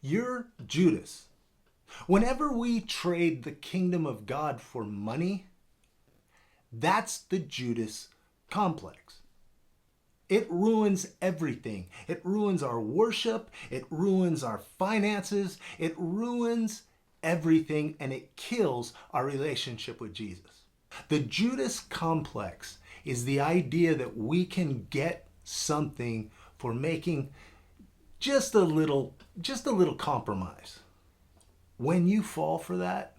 You're Judas. Whenever we trade the kingdom of God for money, that's the Judas complex. It ruins everything. It ruins our worship. It ruins our finances. It ruins everything, and it kills our relationship with Jesus. The Judas complex is the idea that we can get something for making just a little compromise. When you fall for that,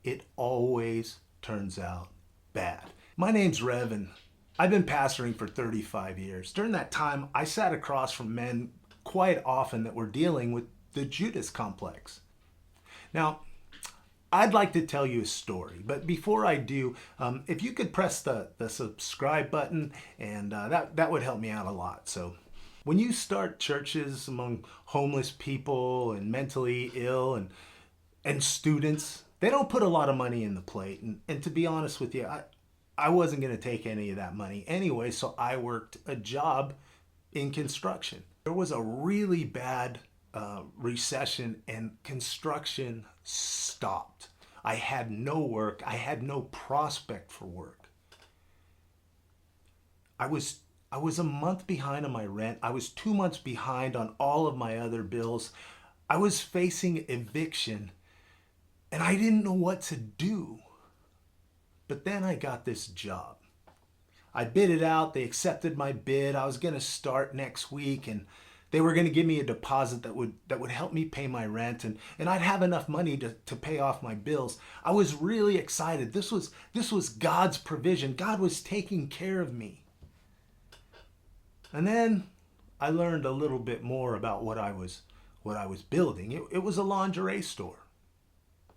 it always turns out bad. My name's Rev, and I've been pastoring for 35 years. During that time, I sat across from men quite often that were dealing with the Judas complex. Now, I'd like to tell you a story, but before I do, if you could press the subscribe button, and that would help me out a lot. So when you start churches among homeless people and mentally ill and students, they don't put a lot of money in the plate. And to be honest with you, I wasn't going to take any of that money anyway, so I worked a job in construction. There was a really bad recession, and construction stopped. I had no work. I had no prospect for work. I was a month behind on my rent. I was 2 months behind on all of my other bills. I was facing eviction, and I didn't know what to do. But then I got this job. I bid it out. They accepted my bid. I was going to start next week, and they were going to give me a deposit that would help me pay my rent, and I'd have enough money to pay off my bills. I was really excited. This was God's provision. God was taking care of me. And then I learned a little bit more about what I was building. It was a lingerie store.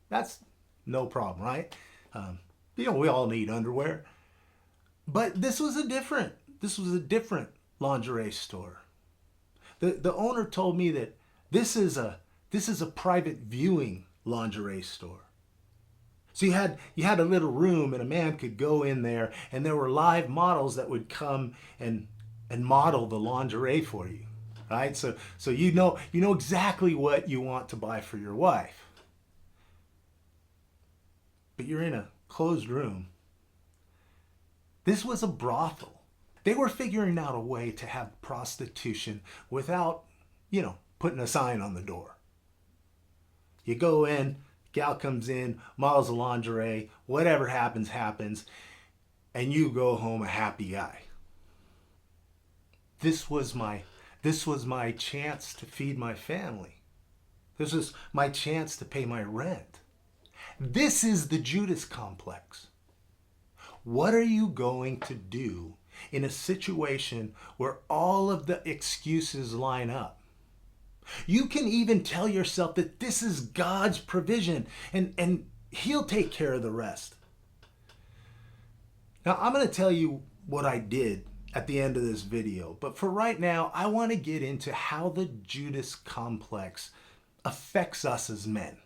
That's no problem, right? We all need underwear. But this was a different lingerie store. The owner told me that this is a private viewing lingerie store. So you had a little room, and a man could go in there, and there were live models that would come and model the lingerie for you, right? So you know exactly what you want to buy for your wife. But you're in a closed room. This was a brothel. They were figuring out a way to have prostitution without, putting a sign on the door. You go in, gal comes in, models the lingerie, whatever happens, and you go home a happy guy. This was my chance to feed my family. This was my chance to pay my rent. This is the Judas complex. What are you going to do in a situation where all of the excuses line up? You can even tell yourself that this is God's provision, and He'll take care of the rest. Now, I'm going to tell you what I did at the end of this video, but for right now, I want to get into how the Judas complex affects us as men.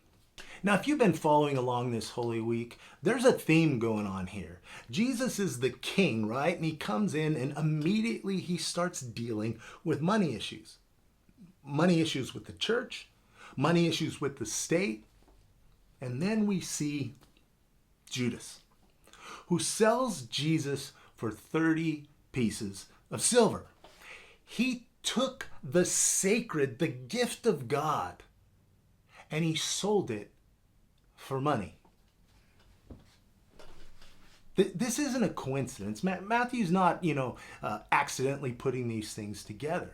Now, if you've been following along this Holy Week, there's a theme going on here. Jesus is the king, right? And he comes in, and immediately he starts dealing with money issues. Money issues with the church, money issues with the state. And then we see Judas, who sells Jesus for 30 pieces of silver. He took the sacred, the gift of God, and he sold it for money. This isn't a coincidence. Matthew's not, accidentally putting these things together.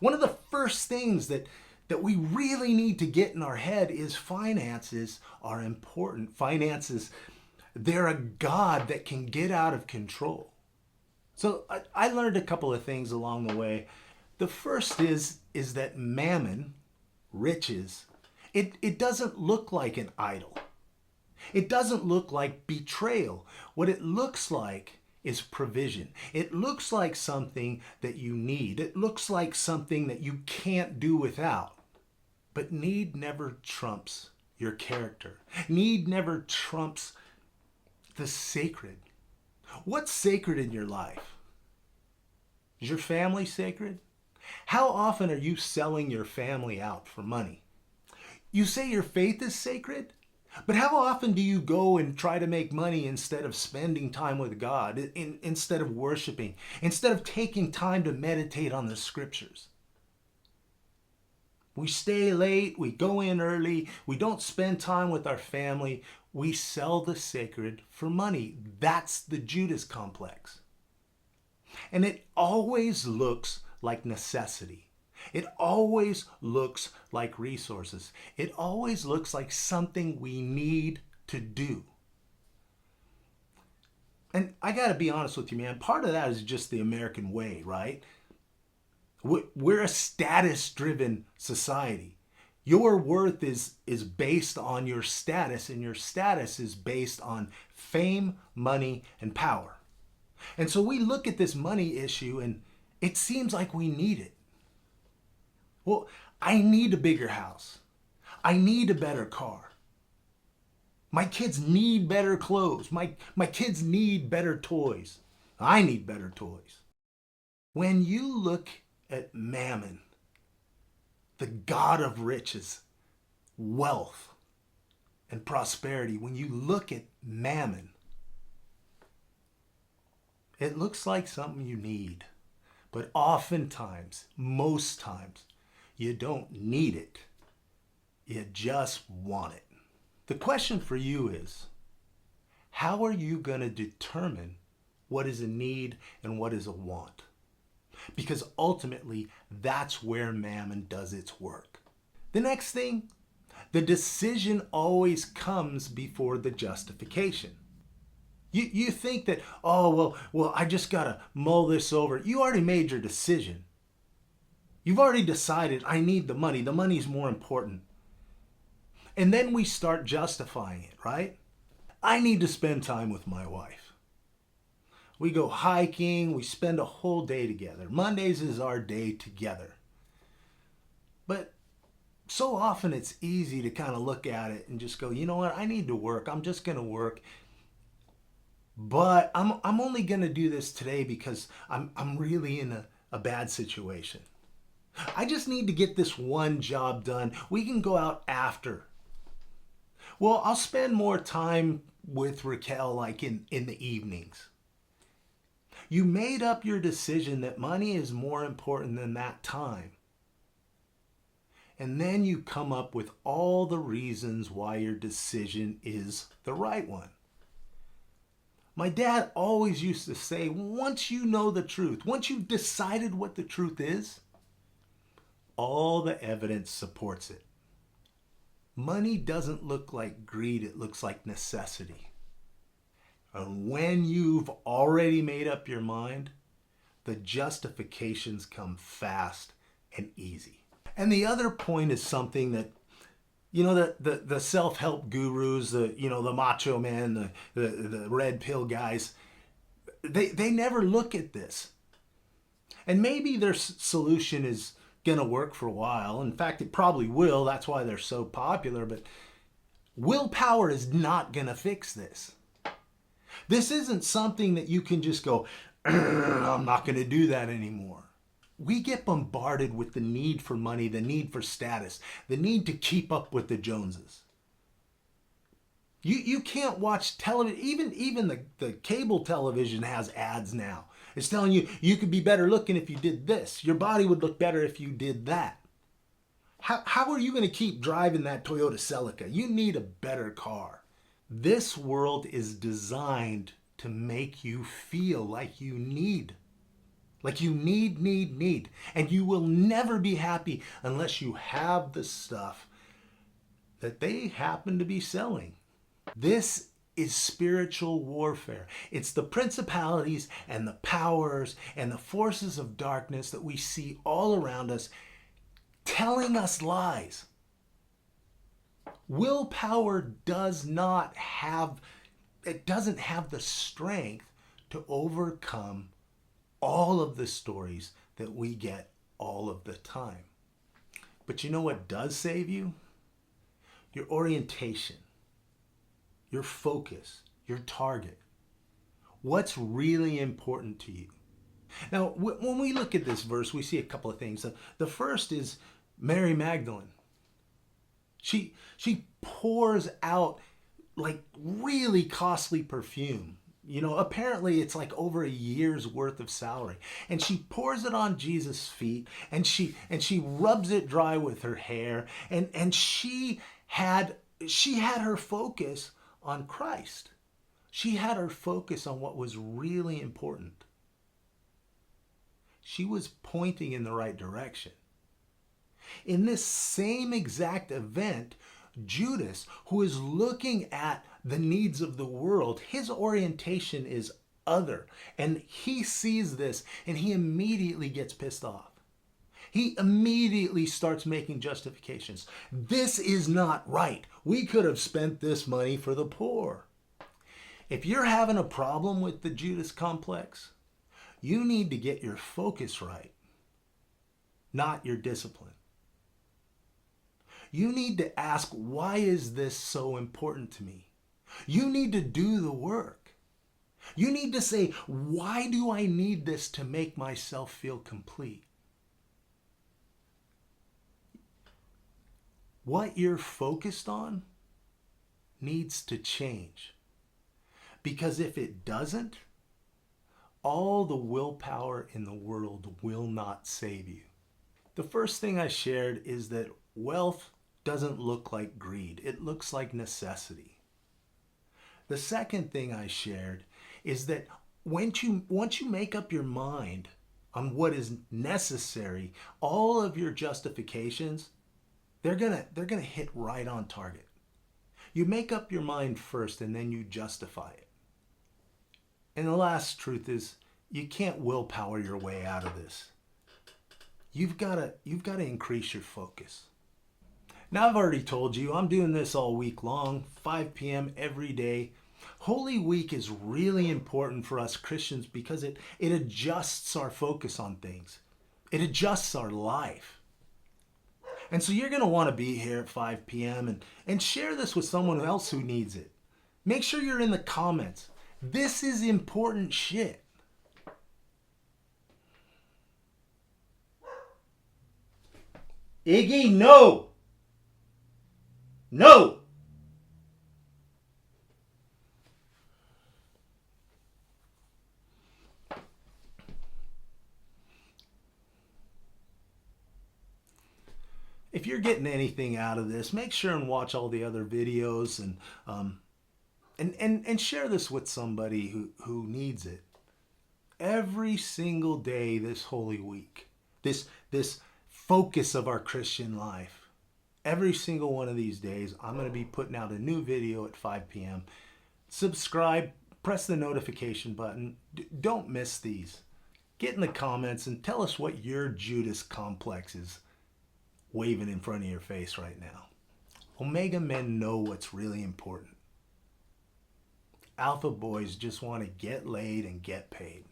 One of the first things that we really need to get in our head is finances are important. Finances, they're a god that can get out of control. So I learned a couple of things along the way. The first is that mammon, riches, it doesn't look like an idol. It doesn't look like betrayal. What it looks like is provision. It looks like something that you need. It looks like something that you can't do without. But need never trumps your character. Need never trumps the sacred. What's sacred in your life? Is your family sacred? How often are you selling your family out for money? You say your faith is sacred, but how often do you go and try to make money instead of spending time with God, instead of worshiping, instead of taking time to meditate on the scriptures? We stay late, we go in early, we don't spend time with our family, we sell the sacred for money. That's the Judas complex. And it always looks like necessity. It always looks like resources. It always looks like something we need to do. And I got to be honest with you, man, part of that is just the American way, right? We're a status-driven society. Your worth is based on your status, and your status is based on fame, money, and power. And so we look at this money issue, and it seems like we need it. Well, I need a bigger house. I need a better car. My kids need better clothes. My kids need better toys. I need better toys. When you look at mammon, the God of riches, wealth, and prosperity, when you look at mammon, it looks like something you need. But oftentimes, most times, you don't need it. You just want it. The question for you is, how are you going to determine what is a need and what is a want? Because ultimately, that's where mammon does its work. The next thing, the decision always comes before the justification. You think that, oh, well, I just got to mull this over. You already made your decision. You've already decided, I need the money. The money's more important. And then we start justifying it, right? I need to spend time with my wife. We go hiking, we spend a whole day together. Mondays is our day together. But so often it's easy to kind of look at it and just go, you know what, I need to work. I'm just going to work. But I'm only going to do this today because I'm really in a bad situation. I just need to get this one job done. We can go out after. Well, I'll spend more time with Raquel like in the evenings. You made up your decision that money is more important than that time. And then you come up with all the reasons why your decision is the right one. My dad always used to say, once you know the truth, once you've decided what the truth is, all the evidence supports it. Money doesn't look like greed, it looks like necessity. And when you've already made up your mind, the justifications come fast and easy. And the other point is something that, you know, the self-help gurus, the macho man, the red pill guys, they never look at this. And maybe their solution is going to work for a while. In fact, it probably will. That's why they're so popular. But willpower is not going to fix this. This isn't something that you can just go, I'm not going to do that anymore. We get bombarded with the need for money, the need for status, the need to keep up with the Joneses. You can't watch television. Even the cable television has ads now. It's telling you, you could be better looking if you did this. Your body would look better if you did that. How are you going to keep driving that Toyota Celica? You need a better car. This world is designed to make you feel like you need. Like you need. And you will never be happy unless you have the stuff that they happen to be selling. This is spiritual warfare. It's the principalities and the powers and the forces of darkness that we see all around us telling us lies. Willpower doesn't have the strength to overcome all of the stories that we get all of the time. But you know what does save you? Your orientation, your focus, your target. What's really important to you? Now, when we look at this verse, we see a couple of things. The first is Mary Magdalene. She pours out like really costly perfume. You know, apparently it's like over a year's worth of salary. And she pours it on Jesus' feet, and she rubs it dry with her hair, and she had her focus on Christ. She had her focus on what was really important. She was pointing in the right direction. In this same exact event, Judas, who is looking at the needs of the world, his orientation is other. And he sees this and he immediately gets pissed off. He immediately starts making justifications. This is not right. We could have spent this money for the poor. If you're having a problem with the Judas complex, you need to get your focus right, not your discipline. You need to ask, why is this so important to me? You need to do the work. You need to say, why do I need this to make myself feel complete? What you're focused on needs to change. Because if it doesn't, all the willpower in the world will not save you. The first thing I shared is that wealth doesn't look like greed. It looks like necessity. The second thing I shared is that once you make up your mind on what is necessary, all of your justifications, they're gonna hit right on target. You make up your mind first and then you justify it. And the last truth is, you can't willpower your way out of this. You've got to increase your focus. Now, I've already told you, I'm doing this all week long, 5 p.m. every day. Holy Week is really important for us Christians because it adjusts our focus on things. It adjusts our life. And so you're going to want to be here at 5 p.m. and share this with someone else who needs it. Make sure you're in the comments. This is important shit. Iggy, no! No! If you're getting anything out of this, make sure and watch all the other videos and share this with somebody who needs it. Every single day this Holy Week, this focus of our Christian life, every single one of these days, I'm going to be putting out a new video at 5 p.m. Subscribe, press the notification button. Don't miss these. Get in the comments and tell us what your Judas complex is waving in front of your face right now. Omega men know what's really important. Alpha boys just want to get laid and get paid.